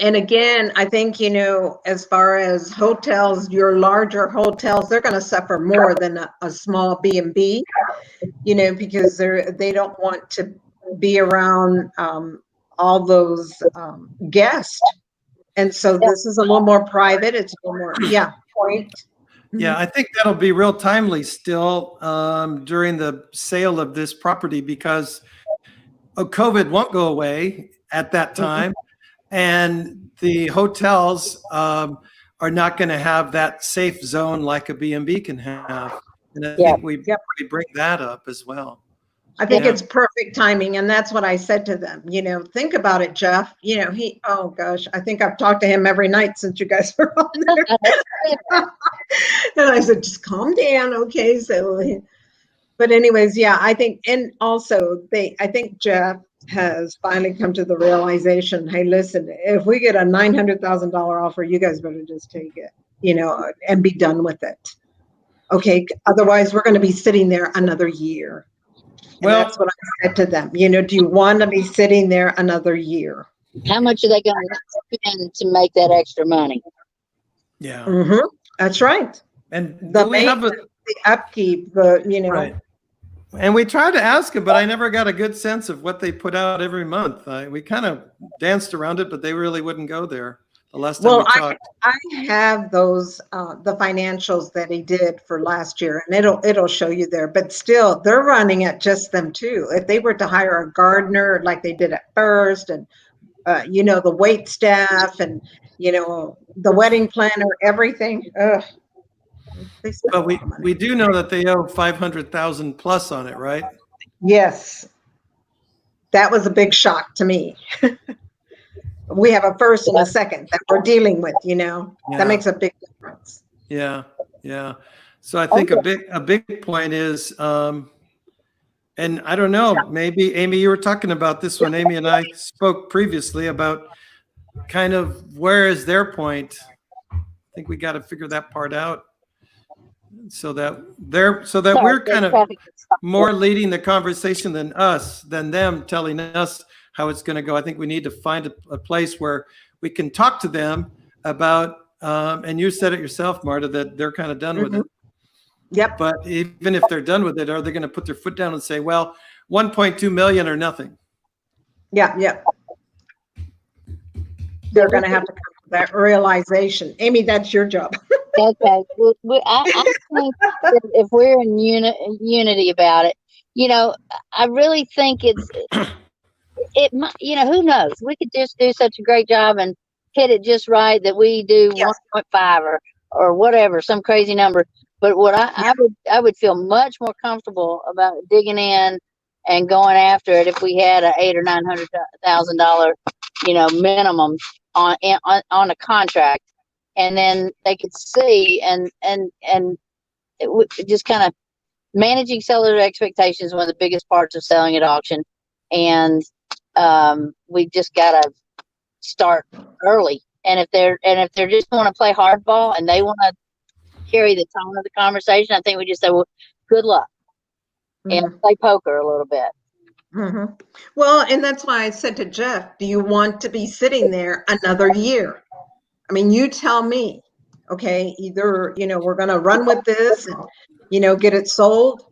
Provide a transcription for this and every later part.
And again, I think, as far as hotels, your larger hotels, they're going to suffer more than a small B&B, because they don't want to be around all those guests. And so this is a little more private. It's a little more, yeah, point. Yeah, I think that'll be real timely still during the sale of this property, because COVID won't go away at that time. And the hotels are not going to have that safe zone like a B&B can have. And I think we bring that up as well. I think it's perfect timing. And that's what I said to them. Think about it, Jeff. Oh gosh, I think I've talked to him every night since you guys were on there. And I said, just calm down. Okay. So, but anyways, I think, and also I think Jeff has finally come to the realization, hey, listen, if we get a $900,000 offer, you guys better just take it, and be done with it. Okay. Otherwise, we're going to be sitting there another year. And that's what I said to them. Do you want to be sitting there another year? How much are they going to spend to make that extra money? Yeah. Mm-hmm. That's right. And the upkeep, right. And we tried to ask them, but I never got a good sense of what they put out every month. We kind of danced around it, but they really wouldn't go there the last time we talked. I have those, the financials that he did for last year, and it'll show you there, but still they're running at just them too. If they were to hire a gardener like they did at first, and, the wait staff and, the wedding planner, everything. But we do know that they owe 500,000 plus on it, right? Yes. That was a big shock to me. We have a first and a second that we're dealing with, that makes a big difference. Yeah. Yeah. So I think a big point is, and I don't know, maybe Amy, you were talking about this when Amy and I spoke previously about kind of where is their point. I think we got to figure that part out. So that we're kind of more leading the conversation than them telling us how it's going to go. I think we need to find a place where we can talk to them about, and you said it yourself, Marta, that they're kind of done with it. Yep. But even if they're done with it, are they going to put their foot down and say, well, 1.2 million or nothing? Yeah. Yeah. They're going to have to come to that realization. Amy, that's your job. Okay. I think that if we're in unity about it, I really think it might, who knows? We could just do such a great job and hit it just right that we do 1.5 or whatever, some crazy number. But what I would feel much more comfortable about digging in and going after it if we had a $800,000 or $900,000, minimum on a contract. And then they could see and just kind of managing seller expectations is one of the biggest parts of selling at auction. And we just got to start early. And if they're just want to play hardball and they want to carry the tone of the conversation, I think we just say, well, good luck, and play poker a little bit. Mm-hmm. Well, and that's why I said to Jeff, do you want to be sitting there another year? I mean, you tell me, okay, either, we're going to run with this and, get it sold,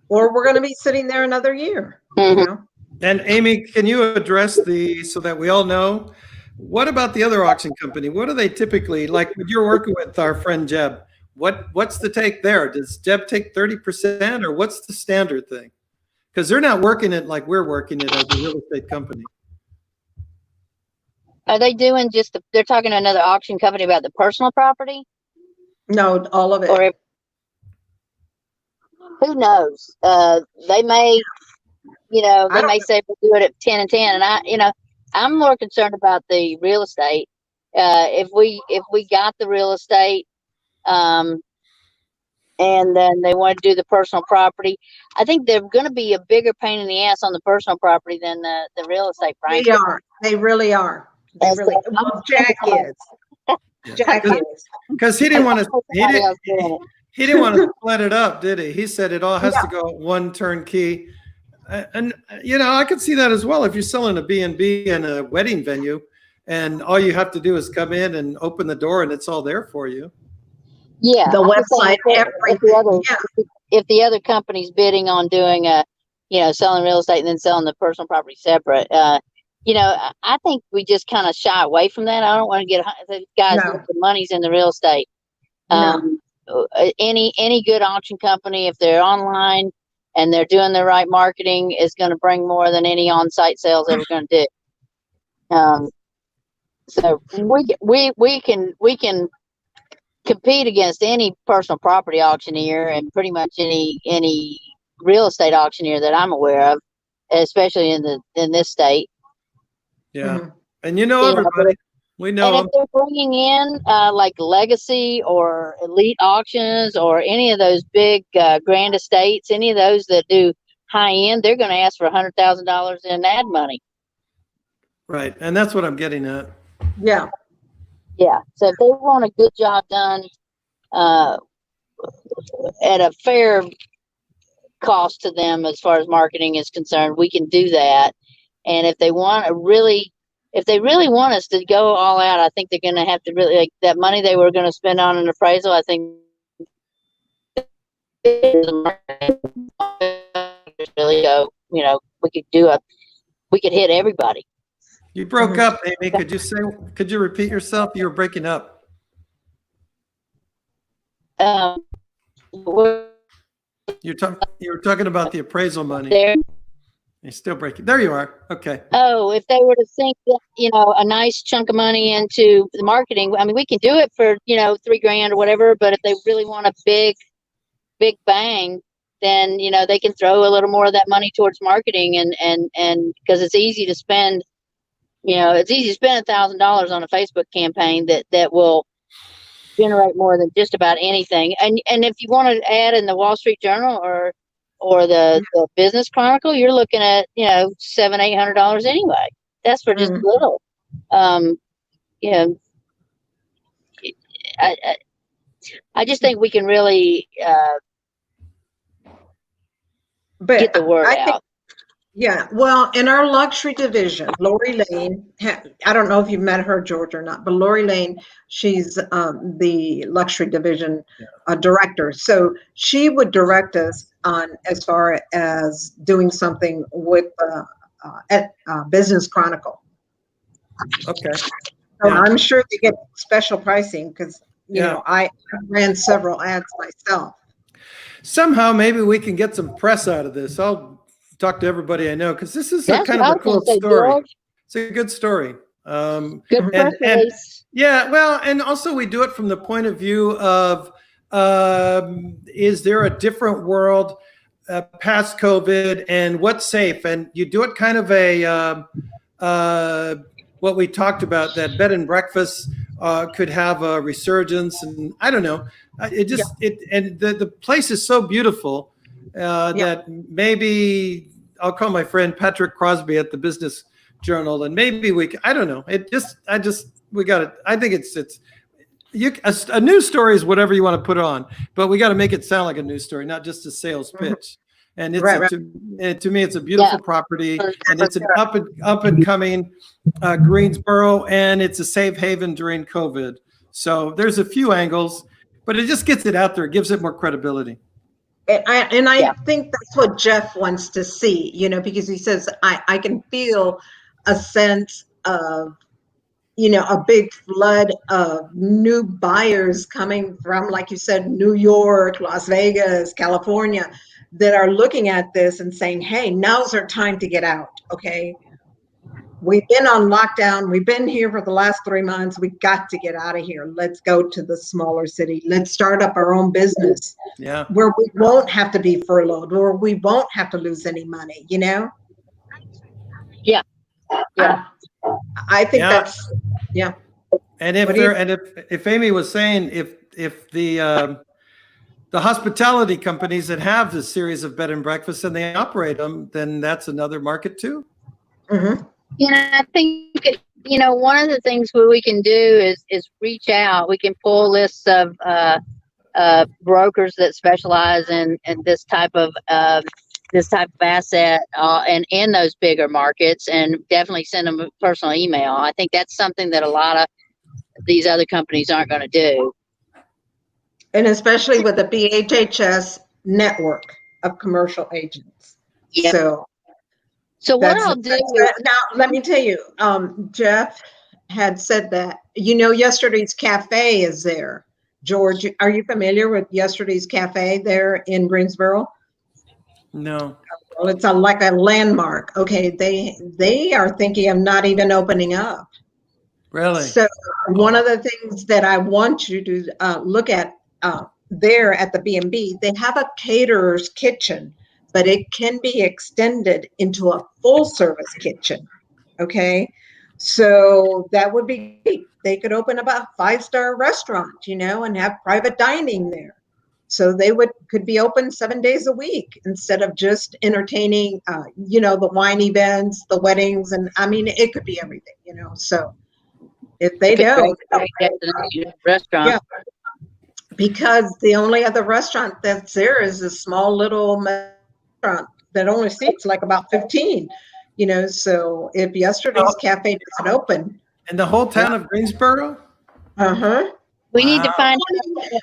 or we're going to be sitting there another year, And Amy, can you address so that we all know, what about the other auction company? What do they typically, like when you're working with our friend Jeb, what's the take there? Does Jeb take 30% or what's the standard thing? Because they're not working it like we're working it as a real estate company. Are they doing they're talking to another auction company about the personal property? No, all of it. Or who knows? They may, they may say we'll do it at 10 and 10. And I'm more concerned about the real estate. If we got the real estate, and then they want to do the personal property, I think they're going to be a bigger pain in the ass on the personal property than the real estate. Frankly. They are. They really are. Jack is. Jack is. Because he didn't want to. He didn't want to split it up, did he? He said it all has to go one turnkey. And I could see that as well. If you're selling a B&B and a wedding venue, and all you have to do is come in and open the door, and it's all there for you. Yeah. The I'm just saying website, if everything. Yeah. if the other company's bidding on doing selling real estate and then selling the personal property separate, I think we just kind of shy away from that. I don't want to get the guys No. look, the money's in the real estate. No. Any good auction company, if they're online and they're doing the right marketing, is going to bring more than any on-site sales ever going to do. So we can compete against any personal property auctioneer and pretty much any real estate auctioneer that I'm aware of, especially in this state. Yeah. Mhm. And you know everybody. We know And them. if they're bringing in like Legacy or Elite Auctions or any of those big grand estates, any of those that do high end, they're going to ask for $100,000 in ad money. Right. And that's what I'm getting at. Yeah. Yeah. So if they want a good job done at a fair cost to them as far as marketing is concerned, we can do that. And if they really want us to go all out, I think they're going to have to really, like, that money they were going to spend on an appraisal, I think really go, we could hit everybody. You broke up, Amy. Could you repeat yourself? You were breaking up. We're You were talking about the appraisal money. there. You're still breaking. There you are. Okay. Oh, if they were to sink, a nice chunk of money into the marketing, I mean, we can do it for, $3,000 or whatever. But if they really want a big bang, then, they can throw a little more of that money towards marketing and because it's easy to spend, it's easy to spend $1,000 on a Facebook campaign that will generate more than just about anything. And if you want to add in the Wall Street Journal or the Business Chronicle, you're looking at, $700-800 anyway. That's for just little. I just think we can really get the word out. Yeah, well, in our luxury division, Lori Lane, I don't know if you've met her, George, or not, but Lori Lane, she's the luxury division director. So she would direct us on as far as doing something with Business Chronicle. Okay. So I'm sure they get special pricing because, Yeah. I ran several ads myself. Somehow, maybe we can get some press out of this. I'll talk to everybody I know because this is That's kind what of I a cool was gonna say, story. George. It's a good story. Good press release. Yeah, well, and also we do it from the point of view of is there a different world past COVID and what's safe? And you do it kind of what we talked about, that bed and breakfast could have a resurgence, and I don't know. And the place is so beautiful that maybe I'll call my friend Patrick Crosby at the Business Journal, and maybe I don't know. We got it. I think a news story is whatever you want to put on, but we got to make it sound like a news story, not just a sales pitch. And to me, it's a beautiful property, and it's an up and coming Greensboro, and it's a safe haven during COVID. So there's a few angles, but it just gets it out there. It gives it more credibility. And I think that's what Jeff wants to see, because he says, I can feel a sense of, a big flood of new buyers coming from, like you said, New York, Las Vegas, California, that are looking at this and saying, hey, now's our time to get out. Okay. We've been on lockdown. We've been here for the last 3 months. We got to get out of here. Let's go to the smaller city. Let's start up our own business where we won't have to be furloughed, or we won't have to lose any money, Yeah. I think that's, And if Amy was saying, if the hospitality companies that have this series of bed and breakfasts and they operate them, then that's another market too. Mm-hmm. I think, one of the things we can do is reach out. We can pull lists of brokers that specialize in this type of this type of asset and in those bigger markets, and definitely send them a personal email. I think that's something that a lot of these other companies aren't going to do. And especially with the BHHS network of commercial agents. Yep. So what I'll do is, now let me tell you, Jeff had said that, yesterday's cafe is there. George, are you familiar with yesterday's cafe there in Greensboro? No. Well, it's like a landmark. Okay, they are thinking of not even opening up. Really? So one of the things that I want you to look at there at the B&B, they have a caterer's kitchen, but it can be extended into a full service kitchen. Okay, so that would be great. They could open up a 5-star restaurant, and have private dining there. So they could be open 7 days a week instead of just entertaining, the wine events, the weddings, and I mean, it could be everything, So if they don't, restaurant. Yeah, because the only other restaurant that's there is a small little restaurant that only seats like about 15. So if yesterday's cafe doesn't open, In the whole town of Greensboro? We need to Wow. find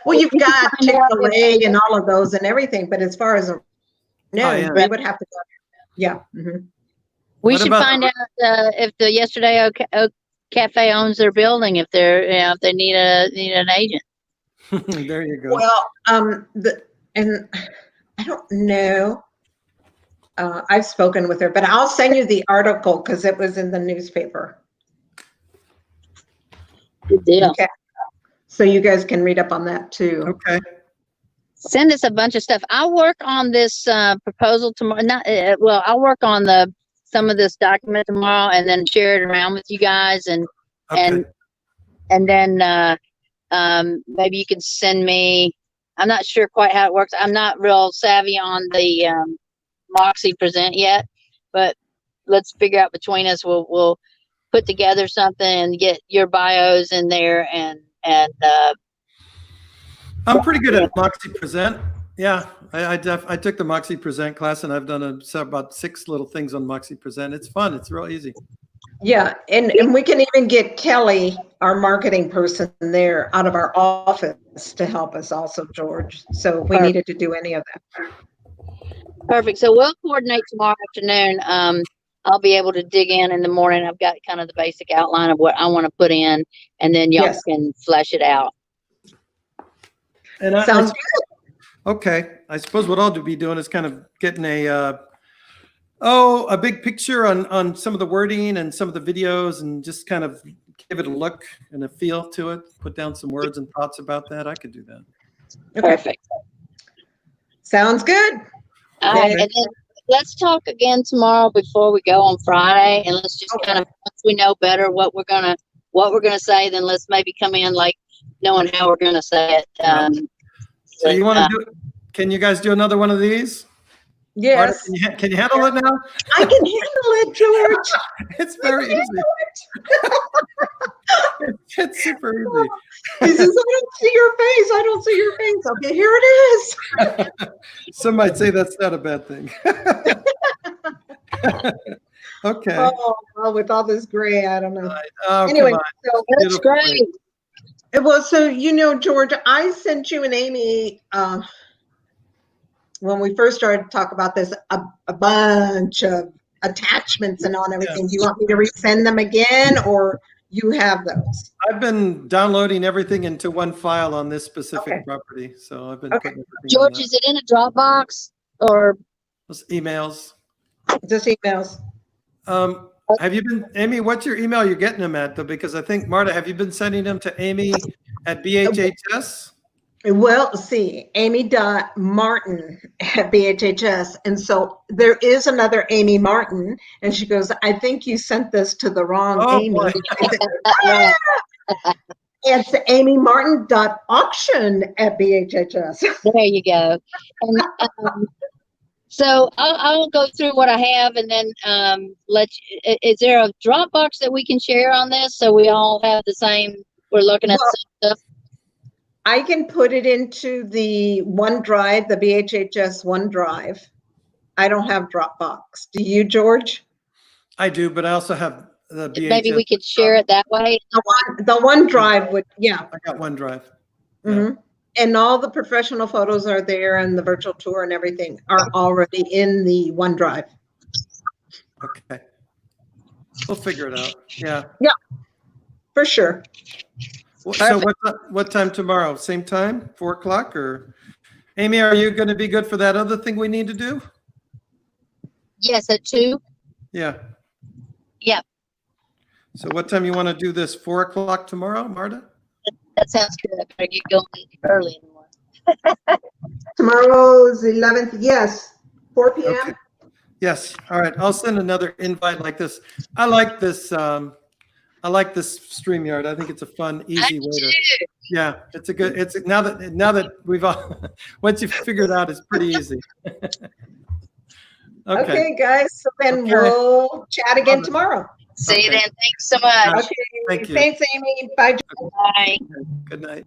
Well, you've got Chick-fil-A and all of those and everything, but as far as yeah. we would have to go. Yeah. We What should about find out if the Yesterday Oak Cafe owns their building, if if they need an agent. There you go. Well, and I don't know. I've spoken with her, but I'll send you the article because it was in the newspaper. Good deal. Okay. So you guys can read up on that too. Okay. Send us a bunch of stuff. I'll work on this proposal tomorrow. I'll work on some of this document tomorrow, and then share it around with you guys, and then maybe you can send me. I'm not sure quite how it works. I'm not real savvy on the Moxie Present yet, but let's figure out between us. We'll put together something and get your bios in there, and I'm pretty good at Moxie Present. Yeah, I took the Moxie Present class, and I've done about 6 little things on Moxie Present. It's fun. It's real easy. Yeah, and we can even get Kelly, our marketing person there, out of our office to help us also, George. So if we needed to do any of that. Perfect. So we'll coordinate tomorrow afternoon. I'll be able to dig in the morning. I've got kind of the basic outline of what I want to put in, and then y'all can flesh it out. And sounds good. Okay. I suppose what I'll be doing is kind of getting a big picture on some of the wording and some of the videos, and just kind of give it a look and a feel to it. Put down some words and thoughts about that. I could do that. Okay. Perfect. Sounds good. All right, and then let's talk again tomorrow before we go on Friday, and let's just kind of, once we know better what we're gonna say, then let's maybe come in like knowing how we're gonna say it. So you want to do? Can you guys do another one of these? Yes. Marta, can you handle it now? I can handle it, George. It's very easy. It's super easy. He says, I don't see your face. I don't see your face. Okay, here it is. Some might say that's not a bad thing. Okay. Oh, well, with all this gray, I don't know. Oh, anyway, so that's great. Well, so George, I sent you and Amy when we first started to talk about this a bunch of attachments and on everything. Do you want me to resend them again, or you have those? I've been downloading everything into one file on this specific property, so I've been putting everything. George, is it in a Dropbox or just emails? Just emails. Have you been, Amy? What's your email you're getting them at, though? Because I think Marta, have you been sending them to Amy at BHHS? Well, see, Amy.Martin at BHHS. And so there is another Amy Martin. And she goes, I think you sent this to the wrong Amy. It's amymartin.auction at BHHS. There you go. And, so I'll go through what I have, and then is there a Dropbox that we can share on this so we all have the same, we're looking at the same stuff? I can put it into the OneDrive, the BHHS OneDrive. I don't have Dropbox. Do you, George? I do, but I also have the VHS. Maybe we could share it that way. The OneDrive would, yeah. I got OneDrive. Yeah. Mm-hmm. And all the professional photos are there, and the virtual tour and everything are already in the OneDrive. Okay. We'll figure it out. Yeah. Yeah, for sure. So what time tomorrow? Same time? 4 o'clock? Or Amy, are you going to be good for that other thing we need to do? Yes, at 2. Yeah. Yeah, So what time you want to do this? 4 o'clock tomorrow, Marta? that sounds good. I better get going early in the morning. Tomorrow's 11th. Yes, 4 p.m. Okay. Yes. All right. I'll send another invite like this. I like this. I like this StreamYard. I think it's a fun, easy way to. Yeah, it's a good. It's now that we've all once you've figured it out, it's pretty easy. Okay, guys. So then we'll chat again tomorrow. See you then. Thanks so much. Okay. Thank you. Thanks, Amy. Bye. Bye. Good night.